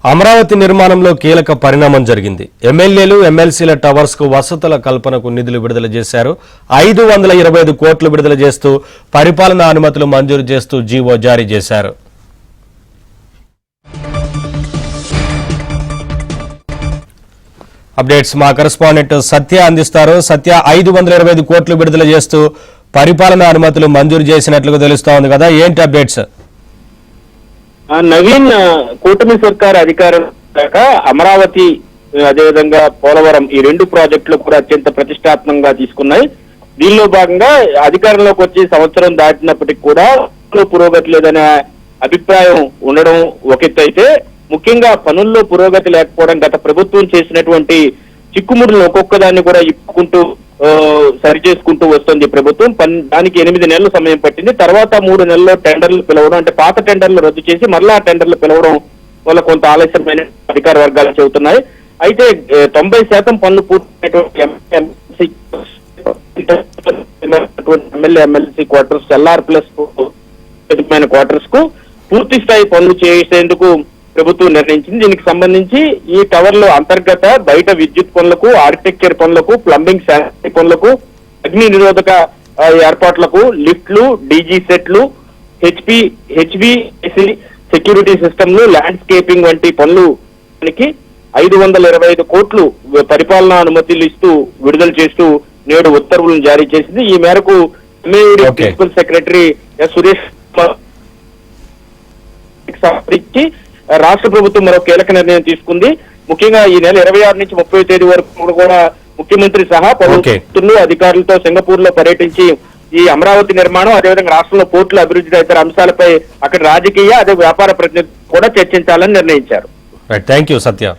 అమరావతి నిర్మాణంలో కీలక పరిణామం జరిగింది. ఎమ్మెల్యేలు ఎమ్మెల్సీల టవర్స్ కు వసతుల కల్పనకు నిధులు విడుదల చేశారు. 525 కోట్లు విడుదల చేస్తూ పరిపాలనా అనుమతులు మంజూరు చేస్తూ జీవో జారీ చేశారు. అప్డేట్స్ మా కరెస్పాండెంట్ సత్య అందిస్తారు. సత్య, 525 కోట్లు విడుదల చేస్తూ పరిపాలనా అనుమతులు మంజూరు చేసినట్లుగా తెలుస్తా ఉంది కదా, ఏంటి అప్డేట్స్? నవీన్, కూటమి సర్కార్ అధికారం అమరావతి అదేవిధంగా పోలవరం ఈ రెండు ప్రాజెక్టులు కూడా అత్యంత ప్రతిష్టాత్మకంగా తీసుకున్నాయి. దీనిలో భాగంగా అధికారంలోకి వచ్చి సంవత్సరం దాటినప్పటికీ కూడా పురోగతి లేదనే అభిప్రాయం ఉండడం ఒక ఎత్తు అయితే, ముఖ్యంగా పనుల్లో పురోగతి లేకపోవడం, గత ప్రభుత్వం చేసినటువంటి చిక్కుముడులు ఒక్కొక్కదాన్ని కూడా ఇప్పుకుంటూ సరి చేసుకుంటూ వస్తుంది ప్రభుత్వం. దానికి 8 నెలల సమయం పట్టింది. తర్వాత 3 నెలల్లో టెండర్లు పిలవడం, అంటే పాత టెండర్లు రద్దు చేసి మరలా టెండర్లు పిలవడం వల్ల కొంత ఆలస్యమైన అధికార వర్గాలు చెబుతున్నాయి. అయితే 90% పనులు పూర్తయినటువంటి MLA MLC quarters, LR plus quarters కు పూర్తి స్థాయి పనులు చేసేందుకు ప్రభుత్వం నిర్ణయించింది. దీనికి సంబంధించి ఈ టవర్లో అంతర్గత బయట విద్యుత్ పనులకు, ఆర్కిటెక్చర్ పనులకు, ప్లంబింగ్ శానిటరీ పనులకు, అగ్ని నిరోధక ఏర్పాట్లకు, లిఫ్ట్లు, డీజీ సెట్లు, హెచ్బిఎసి సెక్యూరిటీ సిస్టమ్లు, ల్యాండ్స్కేపింగ్ వంటి పనులకి 525 కోట్లు పరిపాలనా అనుమతులు ఇస్తూ విడుదల చేస్తూ నేడు ఉత్తర్వులను జారీ చేసింది. ఈ మేరకు ఎంఏడి ప్రిన్సిపల్ సెక్రటరీ సురేష్ ఇచ్చి రాష్ట్ర ప్రభుత్వం మరో కీలక నిర్ణయం తీసుకుంది. ముఖ్యంగా ఈ నెల 26 నుంచి 30 తేదీ వరకు కూడా ముఖ్యమంత్రి సహా పలు అధికారులతో సింగపూర్ లో పర్యటించి ఈ అమరావతి నిర్మాణం, అదేవిధంగా రాష్ట్రంలో పోర్టుల అభివృద్ధి తదితర అంశాలపై అక్కడ రాజకీయ అదే వ్యాపార ప్రతినిధులు కూడా చర్చించాలని నిర్ణయించారు. Thank you Satya.